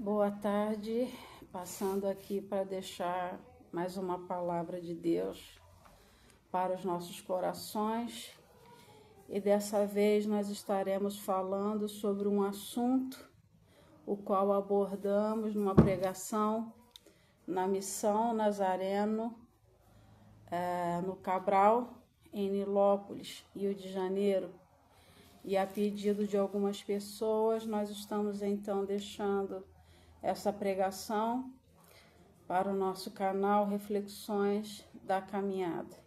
Boa tarde, passando aqui para deixar mais uma palavra de Deus para os nossos corações. E dessa vez nós estaremos falando sobre um assunto o qual abordamos numa pregação na Missão Nazareno, no Cabral, em Nilópolis, Rio de Janeiro. E a pedido de algumas pessoas, nós estamos então deixando essa pregação para o nosso canal Reflexões da Caminhada.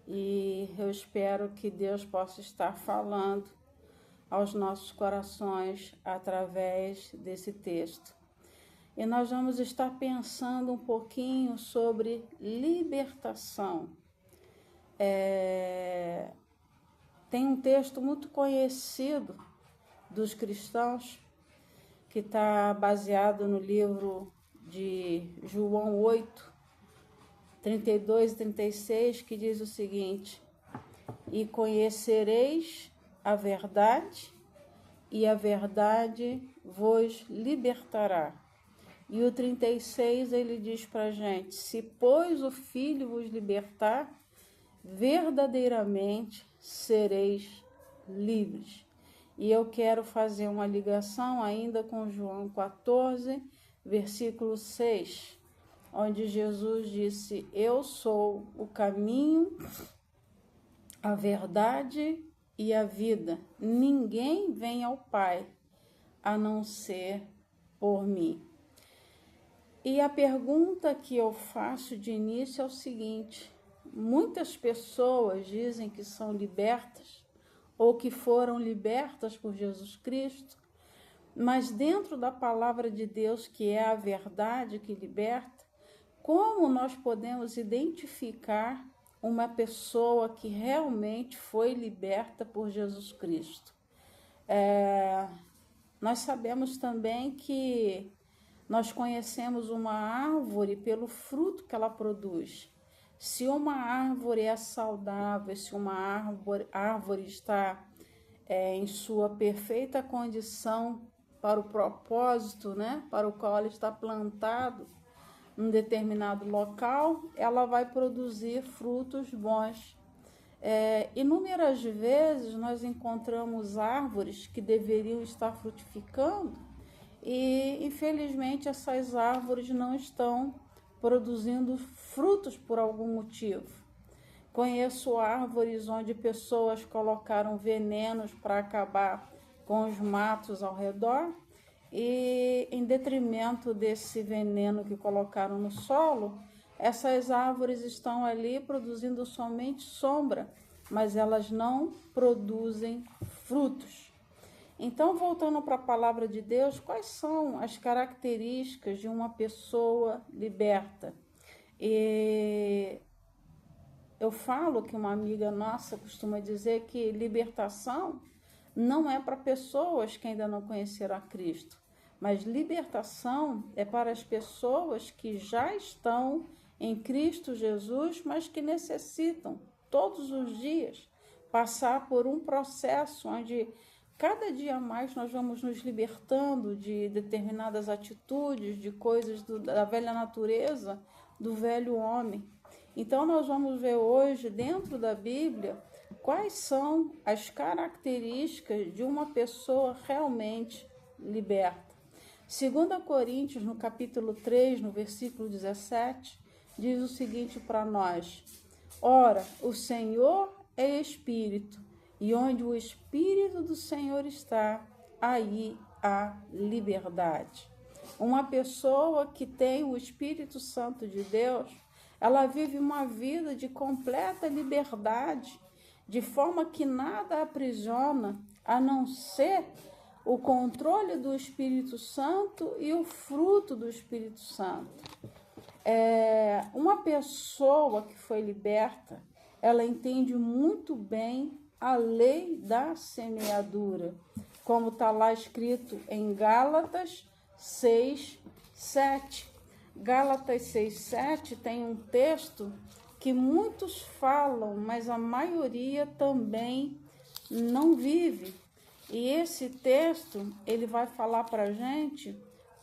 E eu espero que Deus possa estar falando aos nossos corações através desse texto. E nós vamos estar pensando um pouquinho sobre libertação. Tem um texto muito conhecido dos cristãos que está baseado no livro de João 8, 32 e 36, que diz o seguinte: e conhecereis a verdade, e a verdade vos libertará. E o 36, ele diz para a gente: se, pois, o Filho vos libertar, verdadeiramente sereis livres. E eu quero fazer uma ligação ainda com João 14, versículo 6, onde Jesus disse: eu sou o caminho, a verdade e a vida. Ninguém vem ao Pai a não ser por mim. E a pergunta que eu faço de início é o seguinte: muitas pessoas dizem que são libertas ou que foram libertas por Jesus Cristo, mas dentro da palavra de Deus, que é a verdade que liberta, como nós podemos identificar uma pessoa que realmente foi liberta por Jesus Cristo? Nós sabemos também que nós conhecemos uma árvore pelo fruto que ela produz. Se uma árvore é saudável, se uma árvore está em sua perfeita condição para o propósito, para o qual ela está plantado em um determinado local, ela vai produzir frutos bons. Inúmeras vezes nós encontramos árvores que deveriam estar frutificando e, infelizmente, essas árvores não estão produzindo frutos por algum motivo. Conheço árvores onde pessoas colocaram venenos para acabar com os matos ao redor e, em detrimento desse veneno que colocaram no solo, essas árvores estão ali produzindo somente sombra, mas elas não produzem frutos. Então, voltando para a palavra de Deus, quais são as características de uma pessoa liberta? E eu falo que uma amiga nossa costuma dizer que libertação não é para pessoas que ainda não conheceram a Cristo, mas libertação é para as pessoas que já estão em Cristo Jesus, mas que necessitam todos os dias passar por um processo onde cada dia mais nós vamos nos libertando de determinadas atitudes, de coisas da velha natureza, do velho homem. Então nós vamos ver hoje, dentro da Bíblia, quais são as características de uma pessoa realmente liberta. 2 Coríntios, no capítulo 3, no versículo 17, diz o seguinte para nós: ora, o Senhor é Espírito, e onde o Espírito do Senhor está, aí há liberdade. Uma pessoa que tem o Espírito Santo de Deus, ela vive uma vida de completa liberdade, de forma que nada aprisiona, a não ser o controle do Espírito Santo e o fruto do Espírito Santo. Uma pessoa que foi liberta, ela entende muito bem a lei da semeadura, como está lá escrito em Gálatas 6, 7. Gálatas 6, 7 tem um texto que muitos falam, mas a maioria também não vive. E esse texto, ele vai falar para a gente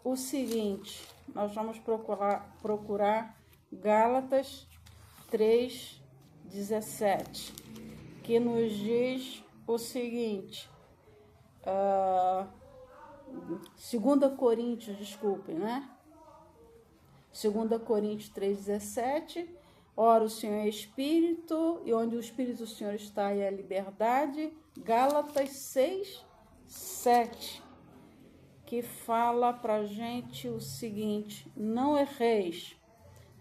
o seguinte, nós vamos procurar Gálatas 3:17, que nos diz o seguinte, 2 Coríntios, desculpem, né? 2 Coríntios 3:17, ora o Senhor é Espírito, e onde o Espírito do Senhor está é a liberdade. Gálatas 6:7, que fala pra gente o seguinte, não erreis,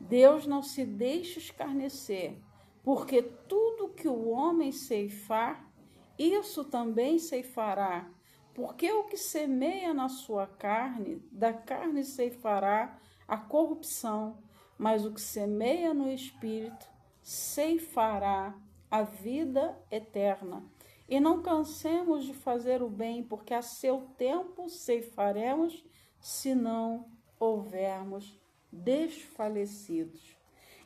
Deus não se deixa escarnecer, porque tudo que o homem ceifar, isso também ceifará, porque o que semeia na sua carne, da carne ceifará a corrupção, mas o que semeia no Espírito ceifará a vida eterna. E não cansemos de fazer o bem, porque a seu tempo ceifaremos, se não houvermos desfalecidos.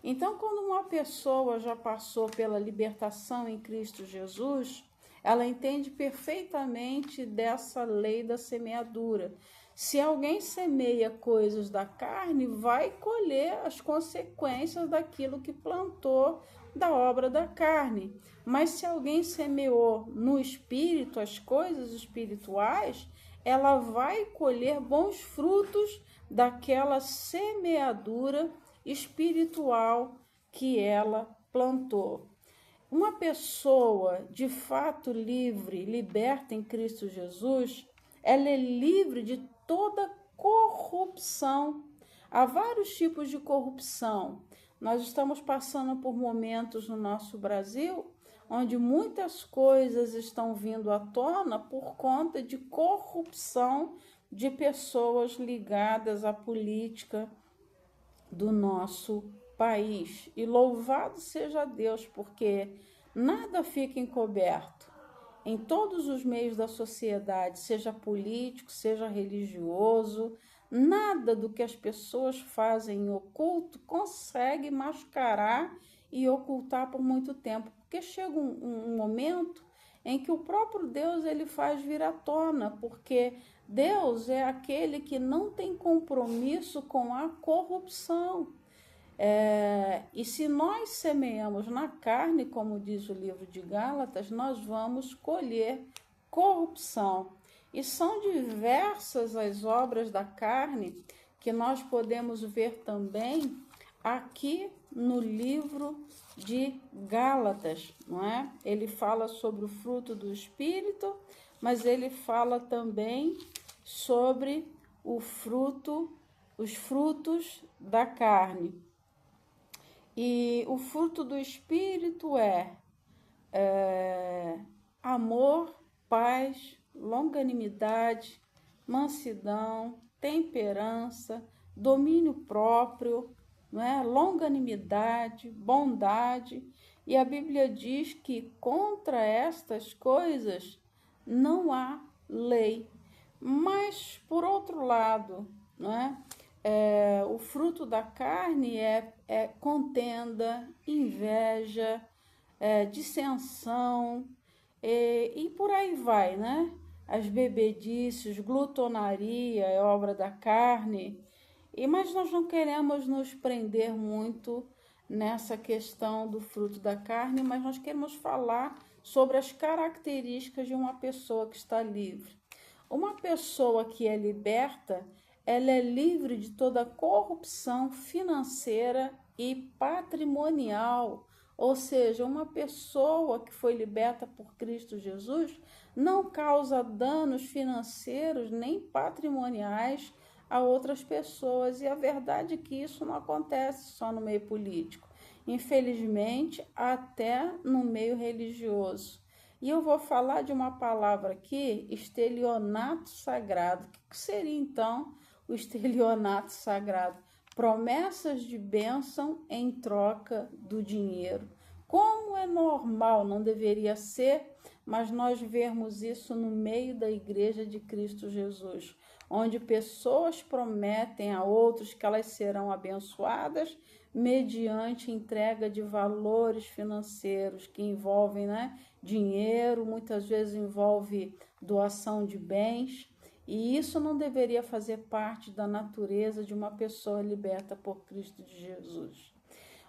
Então, quando uma pessoa já passou pela libertação em Cristo Jesus, ela entende perfeitamente dessa lei da semeadura. Se alguém semeia coisas da carne, vai colher as consequências daquilo que plantou da obra da carne. Mas se alguém semeou no espírito, as coisas espirituais, ela vai colher bons frutos daquela semeadura espiritual que ela plantou. Uma pessoa de fato livre, liberta em Cristo Jesus, ela é livre de toda corrupção. Há vários tipos de corrupção. Nós estamos passando por momentos no nosso Brasil onde muitas coisas estão vindo à tona por conta de corrupção de pessoas ligadas à política do nosso país. E louvado seja Deus, porque nada fica encoberto. Em todos os meios da sociedade, seja político, seja religioso, nada do que as pessoas fazem em oculto consegue mascarar e ocultar por muito tempo, porque chega um momento em que o próprio Deus ele faz vir à tona, porque Deus é aquele que não tem compromisso com a corrupção. E se nós semeamos na carne, como diz o livro de Gálatas, nós vamos colher corrupção. E são diversas as obras da carne que nós podemos ver também aqui no livro de Gálatas, não é? Ele fala sobre o fruto do Espírito, mas ele fala também sobre os frutos da carne. E o fruto do Espírito é amor, paz, longanimidade, mansidão, temperança, domínio próprio, não é? Longanimidade, bondade. E a Bíblia diz que contra estas coisas não há lei. Mas, por outro lado, não é? O fruto da carne é contenda, inveja, dissensão, e por aí vai, né? As bebedices, glutonaria é obra da carne, mas nós não queremos nos prender muito nessa questão do fruto da carne, mas nós queremos falar sobre as características de uma pessoa que está livre. Uma pessoa que é liberta, ela é livre de toda corrupção financeira e patrimonial. Ou seja, uma pessoa que foi liberta por Cristo Jesus não causa danos financeiros nem patrimoniais a outras pessoas. E a verdade é que isso não acontece só no meio político. Infelizmente, até no meio religioso. E eu vou falar de uma palavra aqui, estelionato sagrado. O que seria, então, o estelionato sagrado? Promessas de bênção em troca do dinheiro. Como é normal, não deveria ser, mas nós vemos isso no meio da Igreja de Cristo Jesus, onde pessoas prometem a outros que elas serão abençoadas mediante entrega de valores financeiros que envolvem, né, dinheiro, muitas vezes envolve doação de bens. E isso não deveria fazer parte da natureza de uma pessoa liberta por Cristo de Jesus.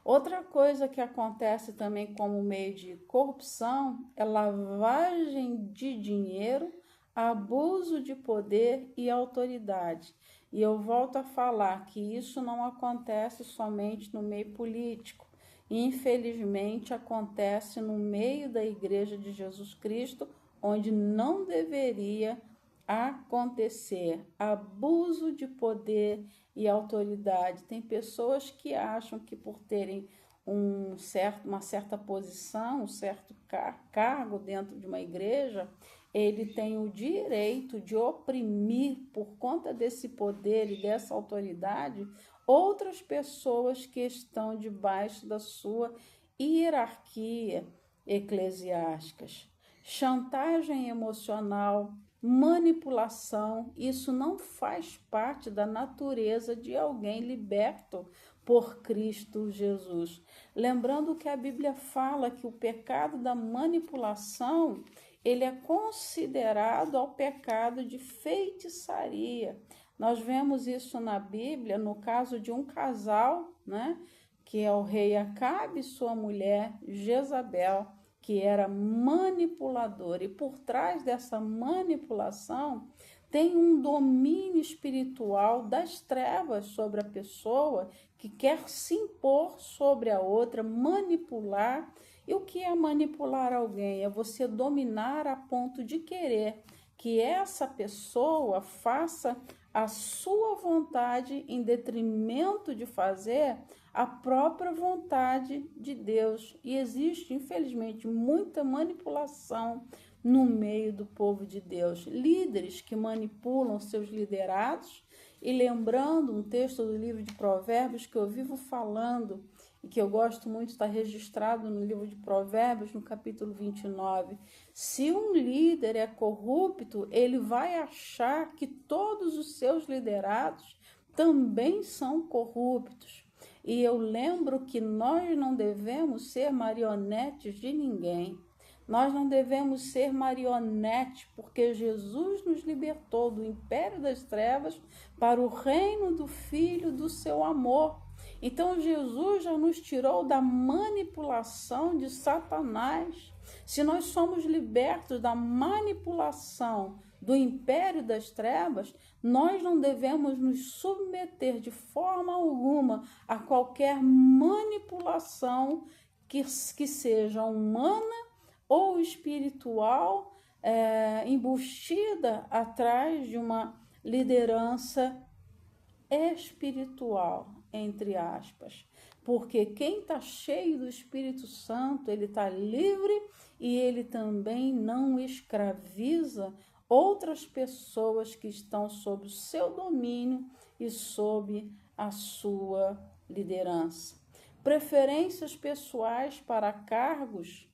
Outra coisa que acontece também como meio de corrupção é lavagem de dinheiro, abuso de poder e autoridade. E eu volto a falar que isso não acontece somente no meio político. Infelizmente, acontece no meio da Igreja de Jesus Cristo, onde não deveria acontecer abuso de poder e autoridade. Tem pessoas que acham que por terem uma certa posição, um certo cargo dentro de uma igreja, ele tem o direito de oprimir, por conta desse poder e dessa autoridade, outras pessoas que estão debaixo da sua hierarquia eclesiástica. Chantagem emocional, manipulação, isso não faz parte da natureza de alguém liberto por Cristo Jesus. Lembrando que a Bíblia fala que o pecado da manipulação, ele é considerado ao pecado de feitiçaria. Nós vemos isso na Bíblia, no caso de um casal, né, que é o rei Acabe e sua mulher Jezabel, que era manipulador, e por trás dessa manipulação tem um domínio espiritual das trevas sobre a pessoa que quer se impor sobre a outra, manipular. E o que é manipular alguém? É você dominar a ponto de querer que essa pessoa faça a sua vontade em detrimento de fazer a própria vontade de Deus. E existe, infelizmente, muita manipulação no meio do povo de Deus. Líderes que manipulam seus liderados. E lembrando um texto do livro de Provérbios que eu vivo falando e que eu gosto muito, está registrado no livro de Provérbios, no capítulo 29. Se um líder é corrupto, ele vai achar que todos os seus liderados também são corruptos. E eu lembro que nós não devemos ser marionetes de ninguém. Nós não devemos ser marionetes, porque Jesus nos libertou do império das trevas para o reino do Filho do seu amor. Então, Jesus já nos tirou da manipulação de Satanás. Se nós somos libertos da manipulação do império das trevas, nós não devemos nos submeter de forma alguma a qualquer manipulação que seja humana ou espiritual, embustida atrás de uma liderança espiritual, entre aspas. Porque quem está cheio do Espírito Santo, ele está livre e ele também não escraviza outras pessoas que estão sob o seu domínio e sob a sua liderança. Preferências pessoais para cargos.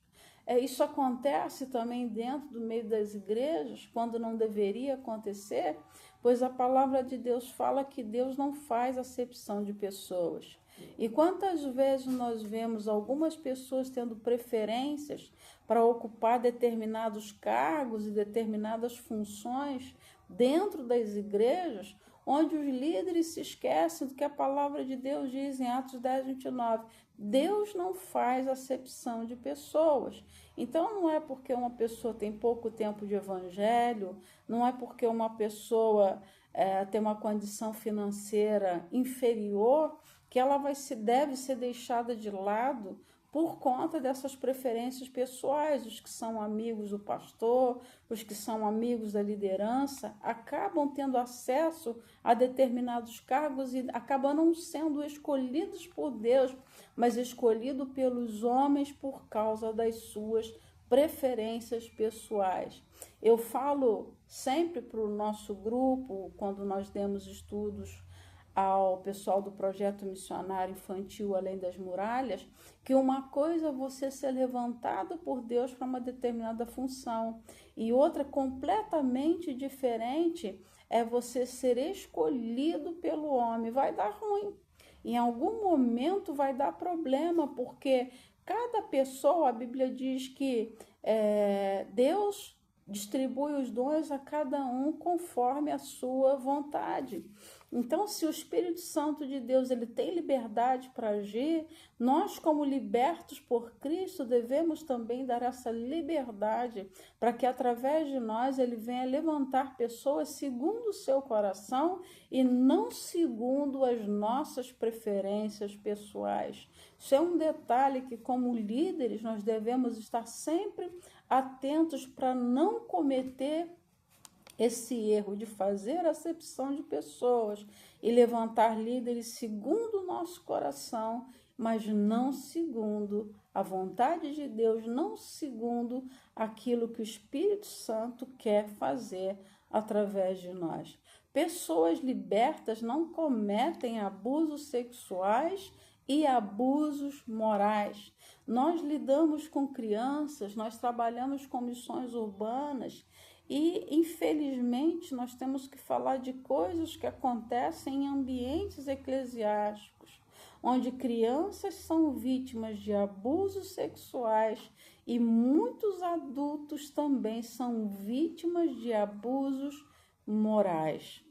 Isso acontece também dentro do meio das igrejas, quando não deveria acontecer, pois a palavra de Deus fala que Deus não faz acepção de pessoas. E quantas vezes nós vemos algumas pessoas tendo preferências para ocupar determinados cargos e determinadas funções dentro das igrejas, onde os líderes se esquecem do que a palavra de Deus diz em Atos 10, 29. Deus não faz acepção de pessoas. Então, não é porque uma pessoa tem pouco tempo de evangelho, não é porque uma pessoa tem uma condição financeira inferior, que ela deve ser deixada de lado por conta dessas preferências pessoais. Os que são amigos do pastor, os que são amigos da liderança, acabam tendo acesso a determinados cargos e acabam não sendo escolhidos por Deus, mas escolhidos pelos homens por causa das suas preferências pessoais. Eu falo sempre para o nosso grupo, quando nós demos estudos ao pessoal do projeto missionário infantil Além das Muralhas, que uma coisa é você ser levantado por Deus para uma determinada função e outra completamente diferente é você ser escolhido pelo homem. Vai dar ruim, em algum momento vai dar problema, porque cada pessoa, a Bíblia diz que Deus distribui os dons a cada um conforme a sua vontade. Então, se o Espírito Santo de Deus ele tem liberdade para agir, nós, como libertos por Cristo, devemos também dar essa liberdade para que, através de nós, ele venha levantar pessoas segundo o seu coração e não segundo as nossas preferências pessoais. Isso é um detalhe que, como líderes, nós devemos estar sempre atentos para não cometer esse erro de fazer acepção de pessoas e levantar líderes segundo o nosso coração, mas não segundo a vontade de Deus, não segundo aquilo que o Espírito Santo quer fazer através de nós. Pessoas libertas não cometem abusos sexuais e abusos morais. Nós lidamos com crianças, nós trabalhamos com missões urbanas e, infelizmente, nós temos que falar de coisas que acontecem em ambientes eclesiásticos, onde crianças são vítimas de abusos sexuais e muitos adultos também são vítimas de abusos morais.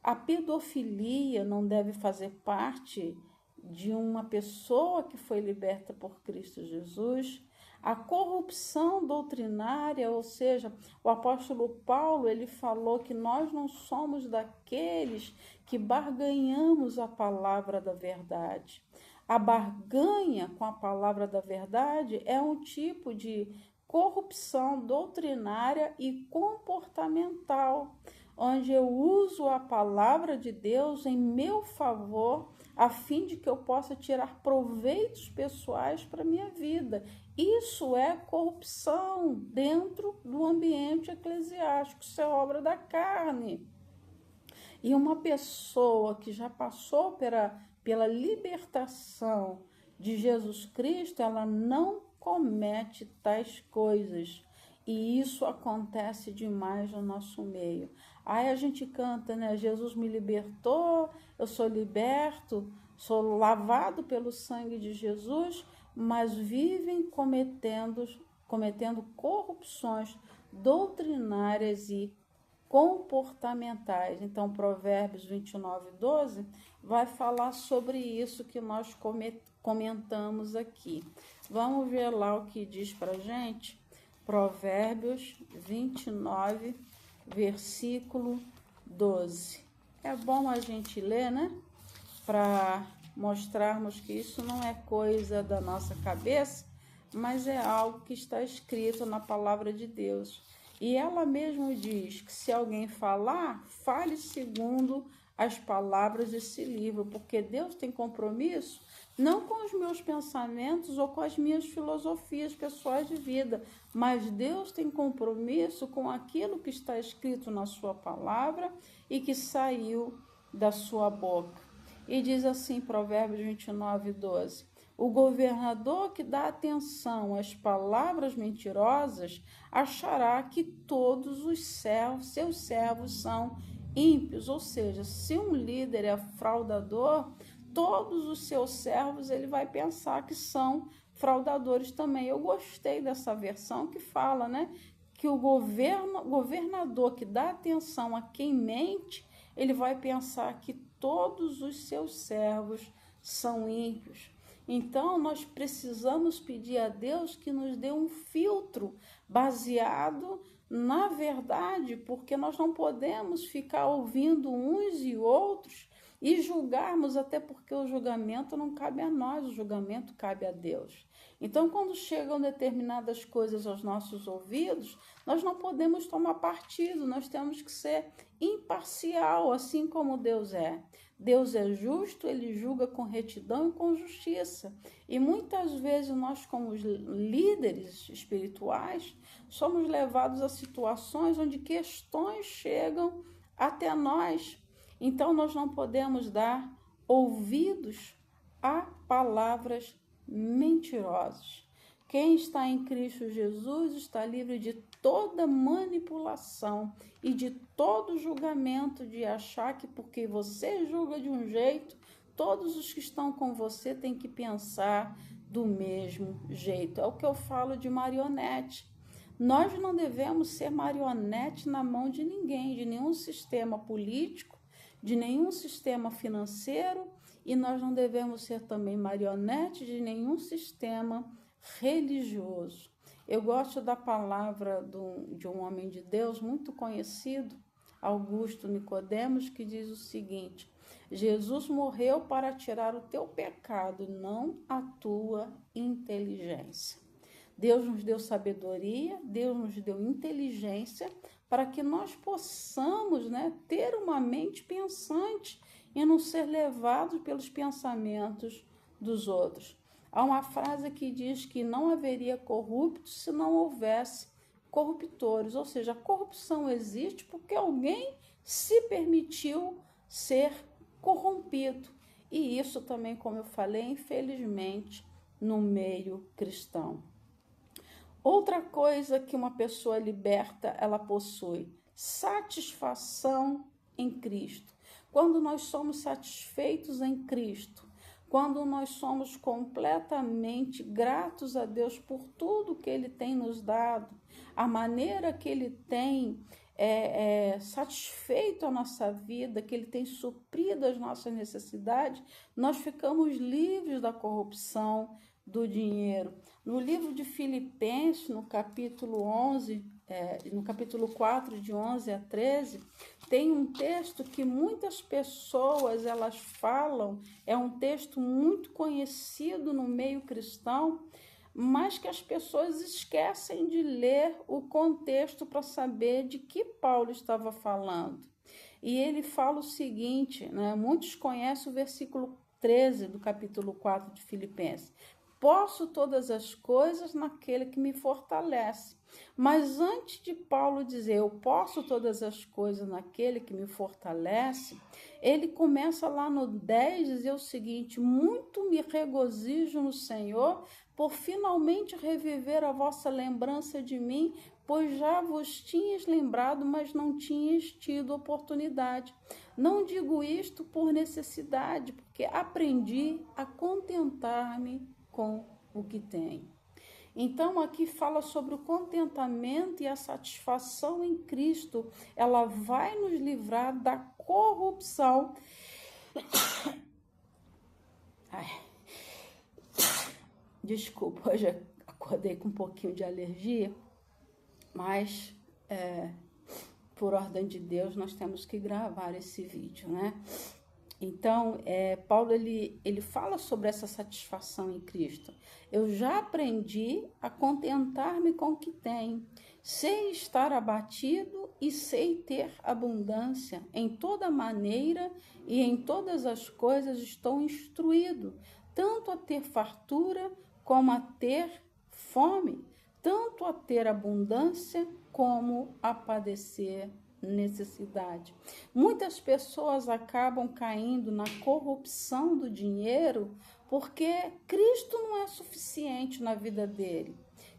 A pedofilia não deve fazer parte de uma pessoa que foi liberta por Cristo Jesus. A corrupção doutrinária, ou seja, o apóstolo Paulo, ele falou que nós não somos daqueles que barganhamos a palavra da verdade. A barganha com a palavra da verdade é um tipo de corrupção doutrinária e comportamental, onde eu uso a palavra de Deus em meu favor, a fim de que eu possa tirar proveitos pessoais para a minha vida. Isso é corrupção dentro do ambiente eclesiástico, isso é obra da carne. E uma pessoa que já passou pela libertação de Jesus Cristo, ela não comete tais coisas. E isso acontece demais no nosso meio. Aí a gente canta, né? Jesus me libertou, eu sou liberto, sou lavado pelo sangue de Jesus, mas vivem cometendo corrupções doutrinárias e comportamentais. Então, Provérbios 29:12 vai falar sobre isso que nós comentamos aqui. Vamos ver lá o que diz para a gente? Provérbios 29, versículo 12. É bom a gente ler, né? Para mostrarmos que isso não é coisa da nossa cabeça, mas é algo que está escrito na palavra de Deus. E ela mesmo diz que se alguém falar, fale segundo as palavras desse livro, porque Deus tem compromisso não com os meus pensamentos ou com as minhas filosofias pessoais de vida, mas Deus tem compromisso com aquilo que está escrito na sua palavra e que saiu da sua boca. E diz assim, Provérbios 29:12, o governador que dá atenção às palavras mentirosas achará que todos os seus servos são ímpios, ou seja, se um líder é fraudador, todos os seus servos ele vai pensar que são fraudadores também. Eu gostei dessa versão que fala, né, que o governador que dá atenção a quem mente, ele vai pensar que todos os seus servos são ímpios. Então, nós precisamos pedir a Deus que nos dê um filtro baseado na verdade, porque nós não podemos ficar ouvindo uns e outros e julgarmos, até porque o julgamento não cabe a nós, o julgamento cabe a Deus. Então, quando chegam determinadas coisas aos nossos ouvidos, nós não podemos tomar partido, nós temos que ser imparcial, assim como Deus é. Deus é justo, ele julga com retidão e com justiça. E muitas vezes nós, como líderes espirituais, somos levados a situações onde questões chegam até nós. Então, nós não podemos dar ouvidos a palavras mentirosas. Quem está em Cristo Jesus está livre de toda manipulação e de todo julgamento de achar que porque você julga de um jeito, todos os que estão com você têm que pensar do mesmo jeito. É o que eu falo de marionete. Nós não devemos ser marionete na mão de ninguém, de nenhum sistema político, de nenhum sistema financeiro, e nós não devemos ser também marionete de nenhum sistema religioso. Eu gosto da palavra de um homem de Deus muito conhecido, Augusto Nicodemos, que diz o seguinte: Jesus morreu para tirar o teu pecado, não a tua inteligência. Deus nos deu sabedoria, Deus nos deu inteligência para que nós possamos, ter uma mente pensante e não ser levados pelos pensamentos dos outros. Há uma frase que diz que não haveria corruptos se não houvesse corruptores, ou seja, a corrupção existe porque alguém se permitiu ser corrompido. E isso também, como eu falei, infelizmente, no meio cristão. Outra coisa que uma pessoa liberta, ela possui satisfação em Cristo. Quando nós somos satisfeitos em Cristo, quando nós somos completamente gratos a Deus por tudo que Ele tem nos dado, a maneira que Ele tem satisfeito a nossa vida, que Ele tem suprido as nossas necessidades, nós ficamos livres da corrupção do dinheiro. No livro de Filipenses, no capítulo 11, no capítulo 4, de 11 a 13, tem um texto que muitas pessoas elas falam, é um texto muito conhecido no meio cristão, mas que as pessoas esquecem de ler o contexto para saber de que Paulo estava falando. E ele fala o seguinte, muitos conhecem o versículo 13 do capítulo 4 de Filipenses: posso todas as coisas naquele que me fortalece. Mas antes de Paulo dizer eu posso todas as coisas naquele que me fortalece, ele começa lá no 10 dizer o seguinte: muito me regozijo no Senhor por finalmente reviver a vossa lembrança de mim, pois já vos tinhas lembrado, mas não tinhas tido oportunidade. Não digo isto por necessidade, porque aprendi a contentar-me com o que tem. Então, aqui fala sobre o contentamento e a satisfação em Cristo. Ela vai nos livrar da corrupção. Desculpa, hoje acordei com um pouquinho de alergia, mas por ordem de Deus nós temos que gravar esse vídeo, Então, Paulo ele fala sobre essa satisfação em Cristo. Eu já aprendi a contentar-me com o que tenho. Sei estar abatido e sei ter abundância. Em toda maneira e em todas as coisas estou instruído, tanto a ter fartura como a ter fome, tanto a ter abundância como a padecer necessidade. Muitas pessoas acabam caindo na corrupção do dinheiro porque Cristo não é suficiente na vida dele.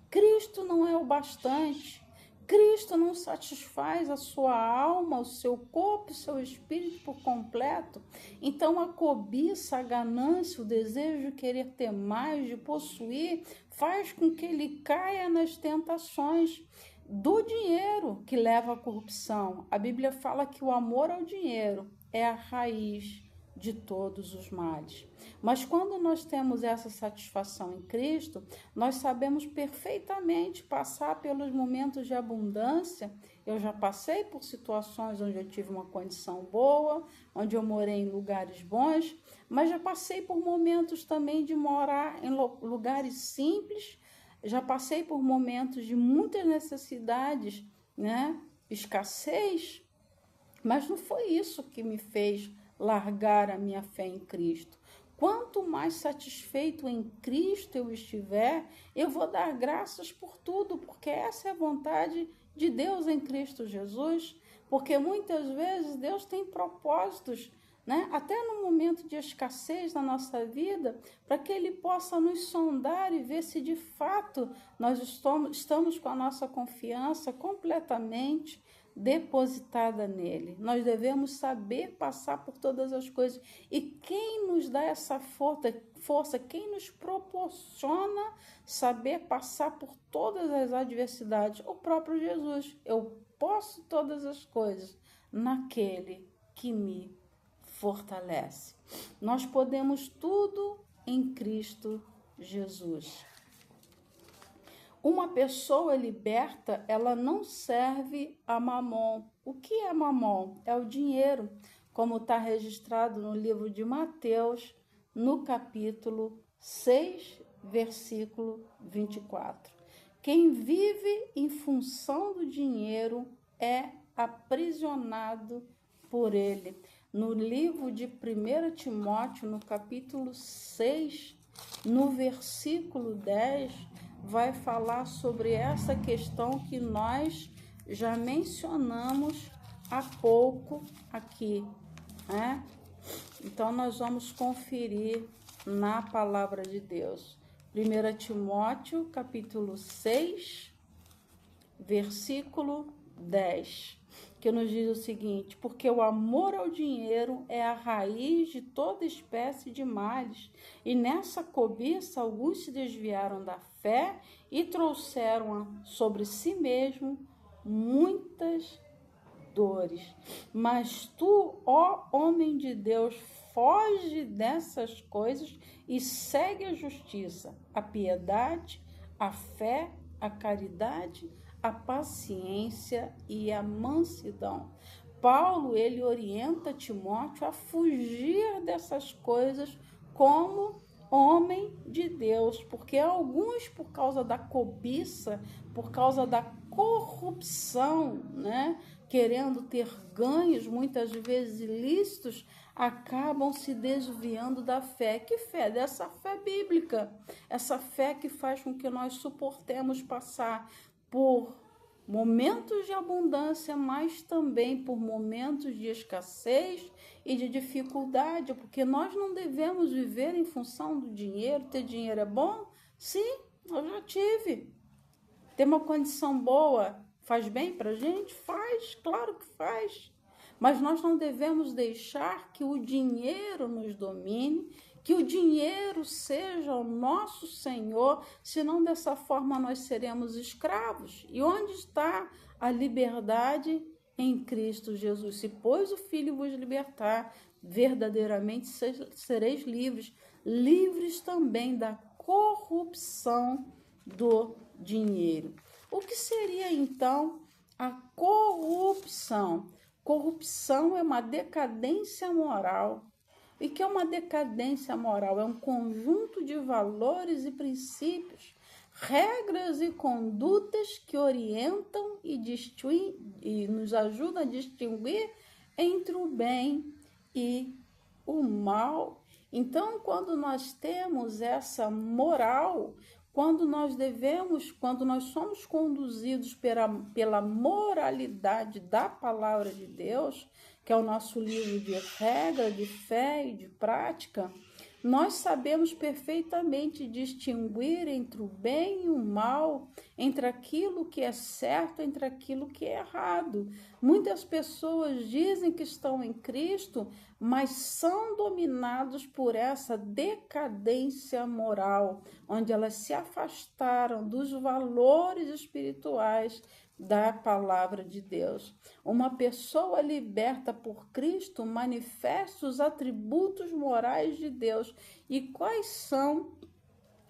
Cristo não é o bastante. Cristo não satisfaz a sua alma, o seu corpo, o seu espírito por completo. Então a cobiça, a ganância, o desejo de querer ter mais, de possuir, faz com que ele caia nas tentações do dinheiro que leva à corrupção. A Bíblia fala que o amor ao dinheiro é a raiz de todos os males. Mas quando nós temos essa satisfação em Cristo, nós sabemos perfeitamente passar pelos momentos de abundância. Eu já passei por situações onde eu tive uma condição boa, onde eu morei em lugares bons, mas já passei por momentos também de morar em lugares simples. Já passei por momentos de muitas necessidades, escassez, mas não foi isso que me fez largar a minha fé em Cristo. Quanto mais satisfeito em Cristo eu estiver, eu vou dar graças por tudo, porque essa é a vontade de Deus em Cristo Jesus, porque muitas vezes Deus tem propósitos, até no momento de escassez na nossa vida, para que Ele possa nos sondar e ver se de fato nós estamos com a nossa confiança completamente depositada nele. Nós devemos saber passar por todas as coisas. E quem nos dá essa força, quem nos proporciona saber passar por todas as adversidades? O próprio Jesus. Eu posso todas as coisas naquele que me fortalece. Nós podemos tudo em Cristo Jesus. Uma pessoa liberta, ela não serve a mamon. O que é mamon? É o dinheiro, como está registrado no livro de Mateus, no capítulo 6, versículo 24. Quem vive em função do dinheiro é aprisionado por ele. No livro de 1 Timóteo, no capítulo 6, no versículo 10, vai falar sobre essa questão que nós já mencionamos há pouco aqui, né? Então, nós vamos conferir na palavra de Deus. 1 Timóteo, capítulo 6, versículo 10, que nos diz o seguinte: porque o amor ao dinheiro é a raiz de toda espécie de males, e nessa cobiça alguns se desviaram da fé e trouxeram sobre si mesmo muitas dores. Mas tu, ó homem de Deus, foge dessas coisas e segue a justiça, a piedade, a fé, a caridade, a paciência e a mansidão. Paulo, ele orienta Timóteo a fugir dessas coisas como homem de Deus, porque alguns, por causa da cobiça, por causa da corrupção, né, querendo ter ganhos, muitas vezes ilícitos, acabam se desviando da fé. Que fé? Dessa fé bíblica, essa fé que faz com que nós suportemos passar por momentos de abundância, mas também por momentos de escassez e de dificuldade, porque nós não devemos viver em função do dinheiro. Ter dinheiro é bom? Sim, eu já tive. Ter uma condição boa faz bem para a gente? Faz, claro que faz. Mas nós não devemos deixar que o dinheiro nos domine, que o dinheiro seja o nosso Senhor, senão dessa forma nós seremos escravos. E onde está a liberdade? Em Cristo Jesus. Se, pois, o Filho vos libertar, verdadeiramente sereis livres, livres também da corrupção do dinheiro. O que seria, então, a corrupção? Corrupção é uma decadência moral. E que é uma decadência moral? É um conjunto de valores e princípios, regras e condutas que orientam e nos ajudam a distinguir entre o bem e o mal. Então, quando nós temos essa moral, quando nós somos conduzidos pela moralidade da palavra de Deus, que é o nosso livro de regra, de fé e de prática, nós sabemos perfeitamente distinguir entre o bem e o mal, entre aquilo que é certo, entre aquilo que é errado. Muitas pessoas dizem que estão em Cristo, mas são dominados por essa decadência moral, onde elas se afastaram dos valores espirituais da palavra de Deus. Uma pessoa liberta por Cristo manifesta os atributos morais de Deus. E quais são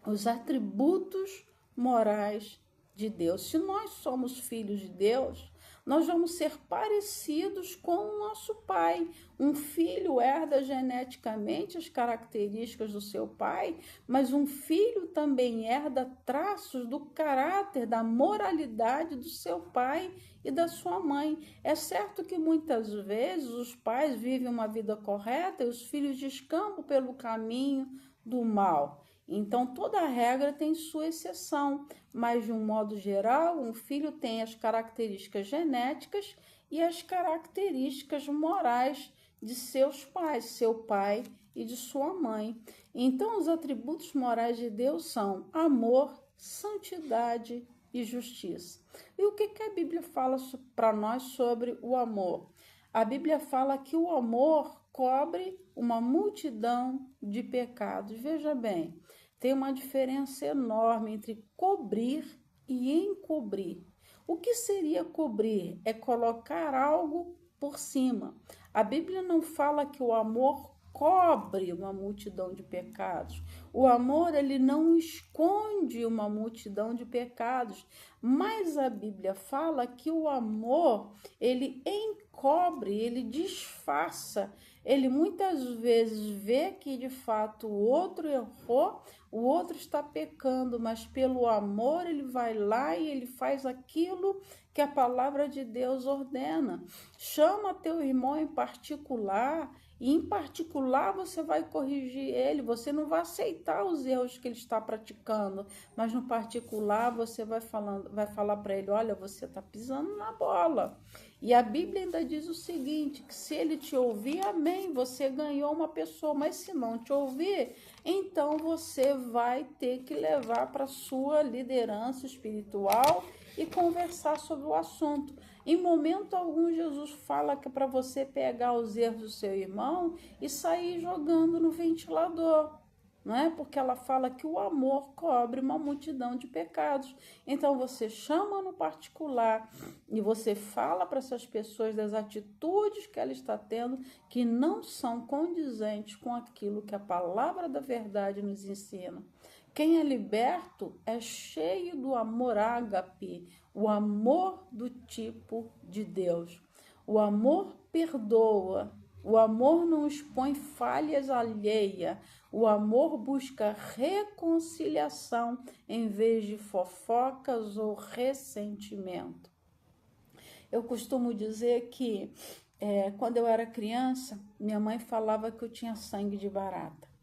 os atributos morais de Deus? Se nós somos filhos de Deus, nós vamos ser parecidos com o nosso pai. Um filho herda geneticamente as características do seu pai, mas um filho também herda traços do caráter, da moralidade do seu pai e da sua mãe. É certo que muitas vezes os pais vivem uma vida correta e os filhos descambam pelo caminho do mal. Então, toda regra tem sua exceção, mas de um modo geral, um filho tem as características genéticas e as características morais de seus pais, seu pai e de sua mãe. Então, os atributos morais de Deus são amor, santidade e justiça. E o que a Bíblia fala para nós sobre o amor? A Bíblia fala que o amor cobre uma multidão de pecados. Veja bem, tem uma diferença enorme entre cobrir e encobrir. O que seria cobrir? É colocar algo por cima. A Bíblia não fala que o amor cobre uma multidão de pecados. O amor, ele não esconde uma multidão de pecados, mas a Bíblia fala que o amor, ele encobre, ele disfarça. Ele muitas vezes vê que de fato o outro errou, o outro está pecando, mas pelo amor ele vai lá e ele faz aquilo que a palavra de Deus ordena. Chama teu irmão em particular, e em particular você vai corrigir ele, você não vai aceitar os erros que ele está praticando, mas no particular você vai falar para ele, olha, você está pisando na bola. E a Bíblia ainda diz o seguinte, que se ele te ouvir, amém, você ganhou uma pessoa, mas se não te ouvir, então você vai ter que levar para a sua liderança espiritual e conversar sobre o assunto. Em momento algum, Jesus fala que é para você pegar os erros do seu irmão e sair jogando no ventilador, não é? Porque ela fala que o amor cobre uma multidão de pecados. Então você chama no particular e você fala para essas pessoas das atitudes que ela está tendo que não são condizentes com aquilo que a palavra da verdade nos ensina. Quem é liberto é cheio do amor ágape, o amor do tipo de Deus. O amor perdoa, o amor não expõe falhas alheias, o amor busca reconciliação em vez de fofocas ou ressentimento. Eu costumo dizer que quando eu era criança, minha mãe falava que eu tinha sangue de barata.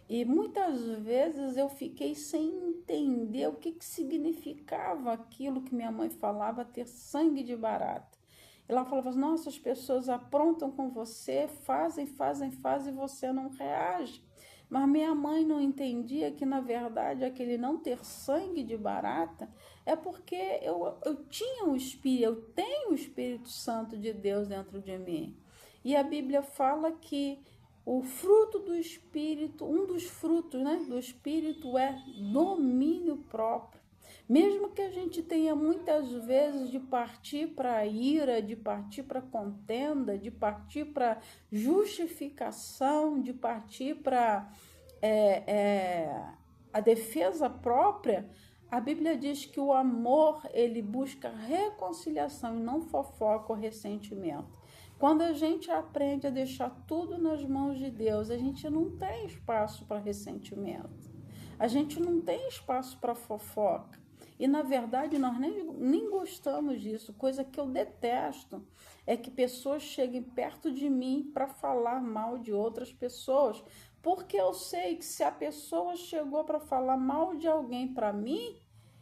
E muitas vezes eu fiquei sem entender o que significava aquilo que minha mãe falava, ter sangue de barata. Ela falava, nossa, as pessoas aprontam com você, fazem, e você não reage. Mas minha mãe não entendia que, na verdade, aquele não ter sangue de barata é porque eu tinha o Espírito, eu tenho o Espírito Santo de Deus dentro de mim. E a Bíblia fala que o fruto do Espírito, um dos frutos, do Espírito é domínio próprio. Mesmo que a gente tenha muitas vezes de partir para a ira, de partir para a contenda, de partir para justificação, de partir para a defesa própria, a Bíblia diz que o amor, ele busca reconciliação e não fofoca ou ressentimento. Quando a gente aprende a deixar tudo nas mãos de Deus, a gente não tem espaço para ressentimento. A gente não tem espaço para fofoca. E, na verdade, nós nem gostamos disso. Coisa que eu detesto é que pessoas cheguem perto de mim para falar mal de outras pessoas. Porque eu sei que se a pessoa chegou para falar mal de alguém para mim,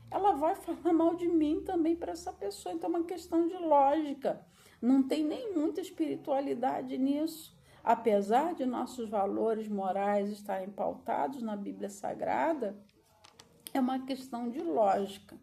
ela vai falar mal de mim também para essa pessoa. Então, é uma questão de lógica. Não tem nem muita espiritualidade nisso. Apesar de nossos valores morais estarem pautados na Bíblia Sagrada, é uma questão de lógica.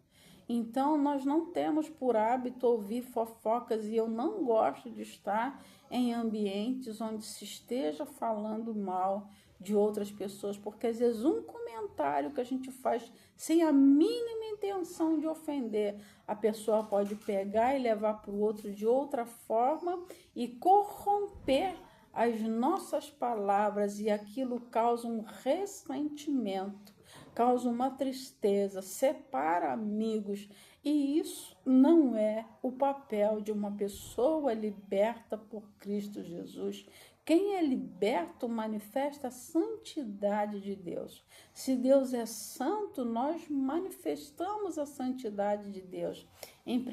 Então, nós não temos por hábito ouvir fofocas e eu não gosto de estar em ambientes onde se esteja falando mal de outras pessoas, porque às vezes um comentário que a gente faz sem a mínima intenção de ofender, a pessoa pode pegar e levar para o outro de outra forma e corromper as nossas palavras, e aquilo causa um ressentimento, causa uma tristeza, separa amigos, e isso não é o papel de uma pessoa liberta por Cristo Jesus. Quem é liberto manifesta a santidade de Deus. Se Deus é santo, nós manifestamos a santidade de Deus. Em 1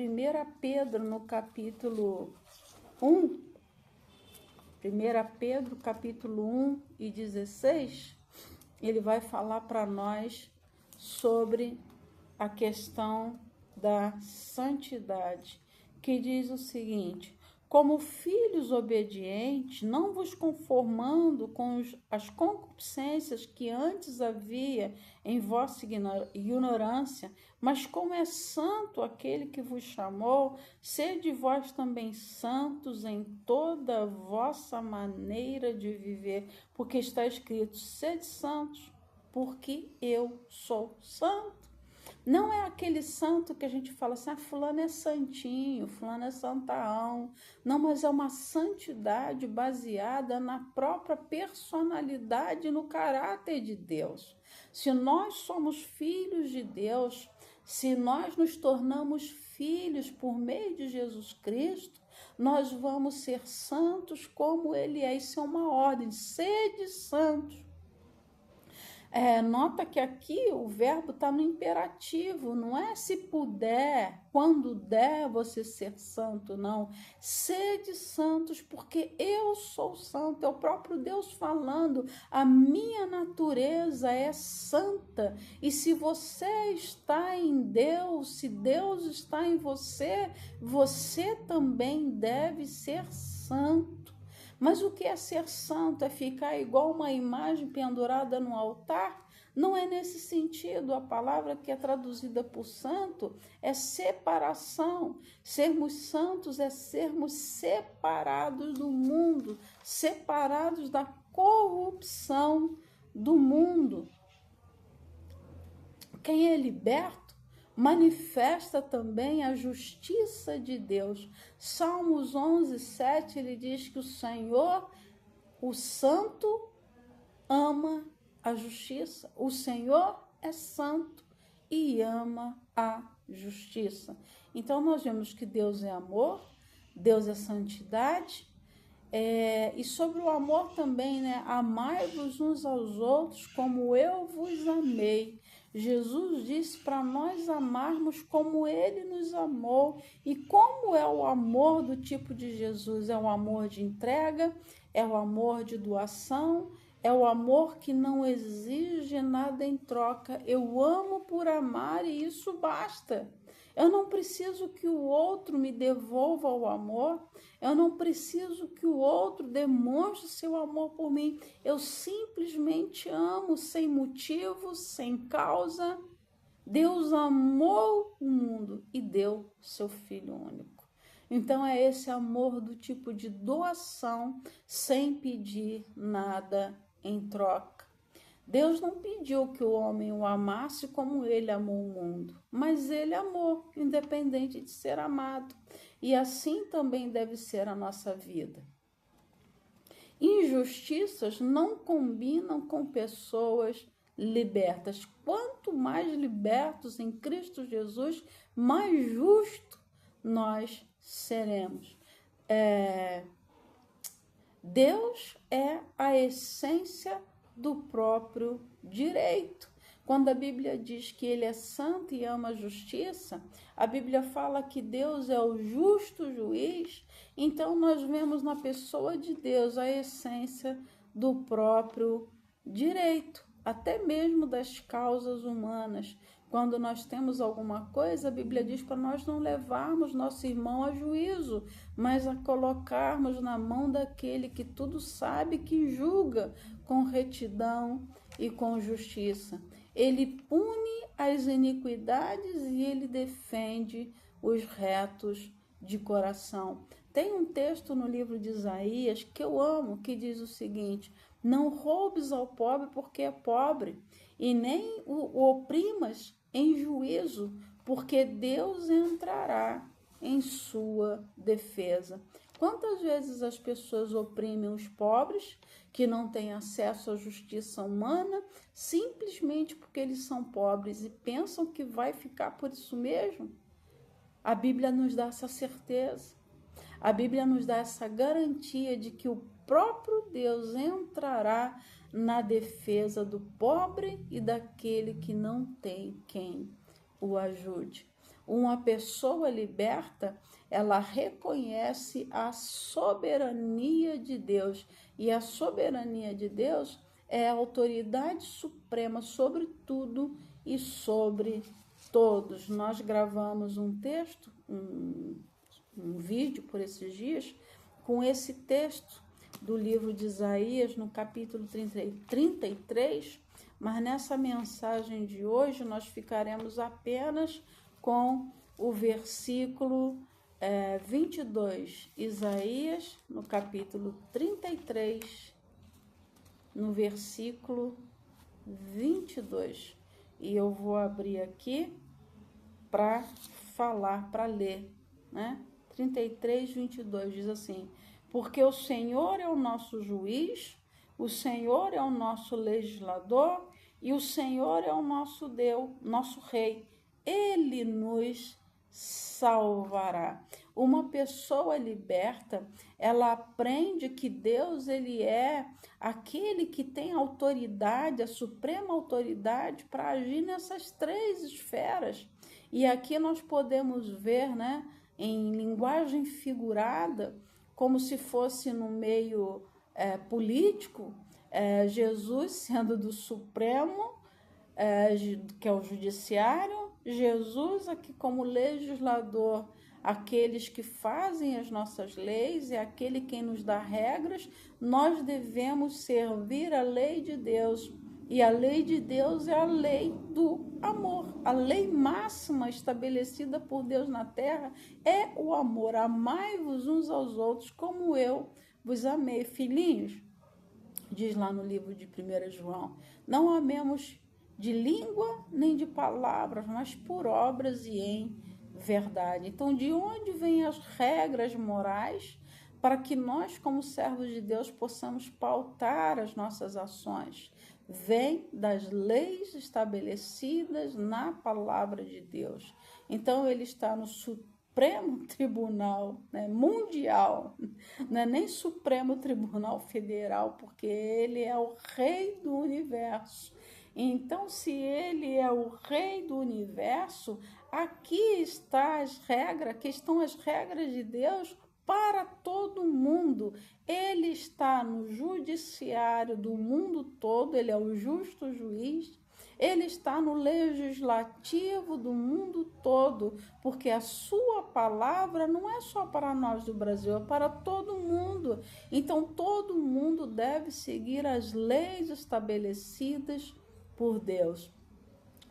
Pedro, no capítulo 1, 1 Pedro, capítulo 1 e 16, ele vai falar para nós sobre a questão da santidade, que diz o seguinte: Como filhos obedientes, não vos conformando com as concupiscências que antes havia em vossa ignorância, mas como é santo aquele que vos chamou, sede vós também santos em toda a vossa maneira de viver, porque está escrito: sede santos, porque eu sou santo. Não é aquele santo que a gente fala assim, fulano é santinho, fulano é santaão. Não, mas é uma santidade baseada na própria personalidade e no caráter de Deus. Se nós somos filhos de Deus, se nós nos tornamos filhos por meio de Jesus Cristo, nós vamos ser santos como Ele é. Isso é uma ordem, sede santos. Nota que aqui o verbo está no imperativo, não é se puder, quando der você ser santo, não. Sede santos, porque eu sou santo, é o próprio Deus falando, a minha natureza é santa, e se você está em Deus, se Deus está em você, você também deve ser santo. Mas o que é ser santo? É ficar igual uma imagem pendurada no altar? Não é nesse sentido. A palavra que é traduzida por santo é separação. Sermos santos é sermos separados do mundo, separados da corrupção do mundo. Quem é liberto manifesta também a justiça de Deus. Salmos 11:7, ele diz que o Senhor, o santo, ama a justiça. O Senhor é santo e ama a justiça. Então, nós vemos que Deus é amor, Deus é santidade, e sobre o amor também, né? Amai-vos uns aos outros como eu vos amei. Jesus disse para nós amarmos como Ele nos amou. E como é o amor do tipo de Jesus? É o amor de entrega, é o amor de doação, é o amor que não exige nada em troca. Eu amo por amar e isso basta. Eu não preciso que o outro me devolva o amor. Eu não preciso que o outro demonstre seu amor por mim. Eu simplesmente amo sem motivo, sem causa. Deus amou o mundo e deu seu Filho único. Então é esse amor do tipo de doação, sem pedir nada em troca. Deus não pediu que o homem o amasse como ele amou o mundo, mas ele amou, independente de ser amado. E assim também deve ser a nossa vida. Injustiças não combinam com pessoas libertas. Quanto mais libertos em Cristo Jesus, mais justo nós seremos. Deus é a essência do próprio direito. Quando a Bíblia diz que Ele é santo e ama a justiça, a Bíblia fala que Deus é o justo juiz. Então nós vemos na pessoa de Deus a essência do próprio direito, até mesmo das causas humanas. Quando nós temos alguma coisa, a Bíblia diz para nós não levarmos nosso irmão a juízo, mas a colocarmos na mão daquele que tudo sabe, que julga com retidão e com justiça. Ele pune as iniquidades e ele defende os retos de coração. Tem um texto no livro de Isaías que eu amo, que diz o seguinte: não roubes ao pobre porque é pobre, e nem o oprimas em juízo, porque Deus entrará em sua defesa. Quantas vezes as pessoas oprimem os pobres, que não têm acesso à justiça humana, simplesmente porque eles são pobres e pensam que vai ficar por isso mesmo? A Bíblia nos dá essa certeza. A Bíblia nos dá essa garantia de que o próprio Deus entrará na defesa do pobre e daquele que não tem quem o ajude. Uma pessoa liberta, ela reconhece a soberania de Deus. E a soberania de Deus é a autoridade suprema sobre tudo e sobre todos. Nós gravamos um texto, um vídeo por esses dias com esse texto do livro de Isaías, no capítulo 33, mas nessa mensagem de hoje nós ficaremos apenas com o versículo 22, Isaías, no capítulo 33, no versículo 22. E eu vou abrir aqui para falar, para ler, né? 33, 22 diz assim: porque o Senhor é o nosso juiz, o Senhor é o nosso legislador e o Senhor é o nosso Deus, nosso Rei. Ele nos salvará. Uma pessoa liberta, ela aprende que Deus, ele é aquele que tem autoridade, a suprema autoridade para agir nessas três esferas. E aqui nós podemos ver, né, em linguagem figurada, como se fosse no meio político, Jesus sendo do Supremo, que é o judiciário, Jesus aqui como legislador, aqueles que fazem as nossas leis, é aquele quem nos dá regras. Nós devemos servir a lei de Deus, e a lei de Deus é a lei do amor. A lei máxima estabelecida por Deus na terra é o amor. Amai-vos uns aos outros como eu vos amei. Filhinhos, diz lá no livro de 1 João, não amemos de língua nem de palavras, mas por obras e em verdade. Então, de onde vêm as regras morais para que nós, como servos de Deus, possamos pautar as nossas ações? Vem das leis estabelecidas na palavra de Deus. Então, ele está no Supremo Tribunal, né, mundial, não é nem Supremo Tribunal Federal, porque ele é o Rei do Universo. Então, se ele é o Rei do Universo, aqui está as regras, aqui estão as regras de Deus para todo mundo. Ele está no judiciário do mundo todo, ele é o justo juiz. Ele está no legislativo do mundo todo, porque a sua palavra não é só para nós do Brasil, é para todo mundo. Então, todo mundo deve seguir as leis estabelecidas por Deus.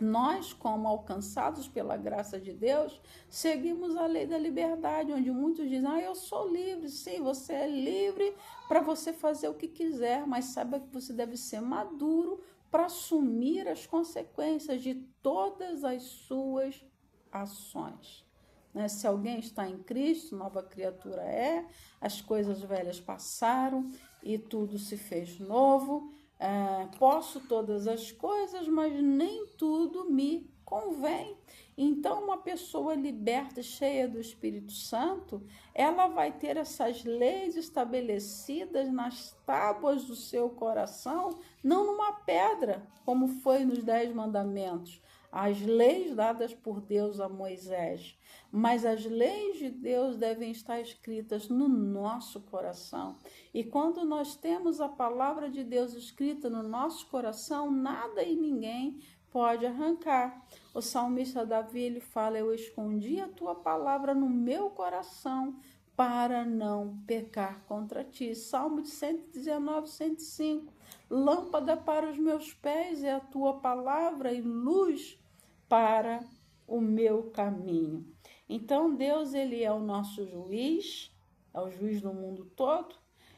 Nós, como alcançados pela graça de Deus, seguimos a lei da liberdade, onde muitos dizem, eu sou livre. Sim, você é livre para você fazer o que quiser, mas saiba que você deve ser maduro para assumir as consequências de todas as suas ações. Né? Se alguém está em Cristo, nova criatura é, as coisas velhas passaram e tudo se fez novo. Posso todas as coisas, mas nem tudo me convém. Então, uma pessoa liberta, cheia do Espírito Santo, ela vai ter essas leis estabelecidas nas tábuas do seu coração, não numa pedra, como foi nos 10 mandamentos, as leis dadas por Deus a Moisés. Mas as leis de Deus devem estar escritas no nosso coração. E quando nós temos a palavra de Deus escrita no nosso coração, nada e ninguém pode arrancar. O salmista Davi, ele fala, eu escondi a tua palavra no meu coração para não pecar contra ti. Salmo de 119, 105. Lâmpada para os meus pés é a tua palavra e luz para o meu caminho. Então, Deus, ele é o nosso juiz, é o juiz do mundo todo,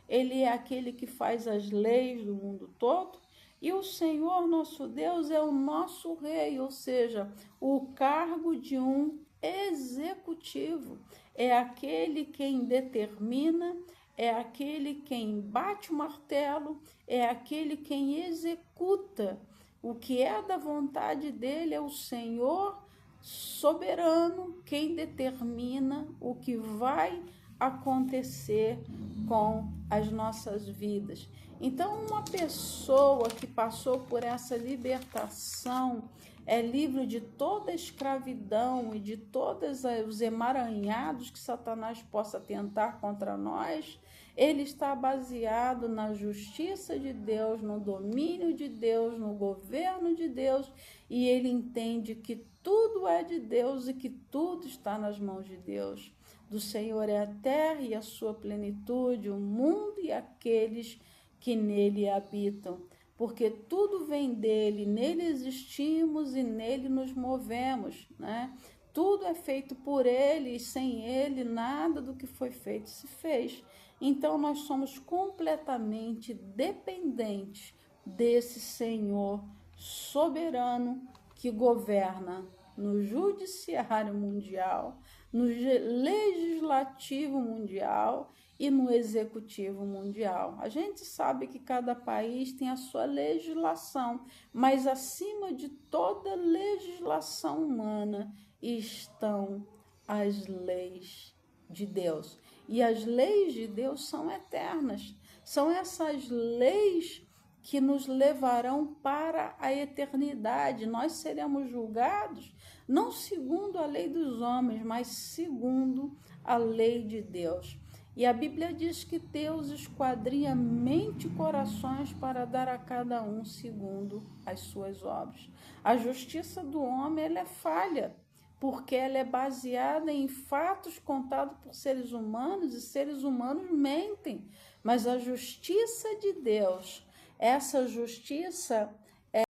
ele é aquele que faz as leis do mundo todo, e o Senhor, nosso Deus, é o nosso rei, ou seja, o cargo de um executivo, é aquele quem determina, é aquele quem bate o martelo, é aquele quem executa. O que é da vontade dele é o Senhor soberano quem determina o que vai acontecer com as nossas vidas. Então, uma pessoa que passou por essa libertação é livre de toda a escravidão e de todos os emaranhados que Satanás possa tentar contra nós. Ele está baseado na justiça de Deus, no domínio de Deus, no governo de Deus, e ele entende que tudo é de Deus e que tudo está nas mãos de Deus. Do Senhor é a terra e a sua plenitude, o mundo e aqueles que nele habitam. Porque tudo vem dele, nele existimos e nele nos movemos, né? Tudo é feito por ele e sem ele nada do que foi feito se fez. Então nós somos completamente dependentes desse Senhor soberano que governa no judiciário mundial, no legislativo mundial e no executivo mundial. A gente sabe que cada país tem a sua legislação, mas acima de toda legislação humana estão as leis de Deus. E as leis de Deus são eternas. São essas leis que nos levarão para a eternidade. Nós seremos julgados não segundo a lei dos homens, mas segundo a lei de Deus. E a Bíblia diz que Deus esquadrinha mente e corações para dar a cada um segundo as suas obras. A justiça do homem ela é falha, porque ela é baseada em fatos contados por seres humanos e seres humanos mentem. Mas a justiça de Deus, essa justiça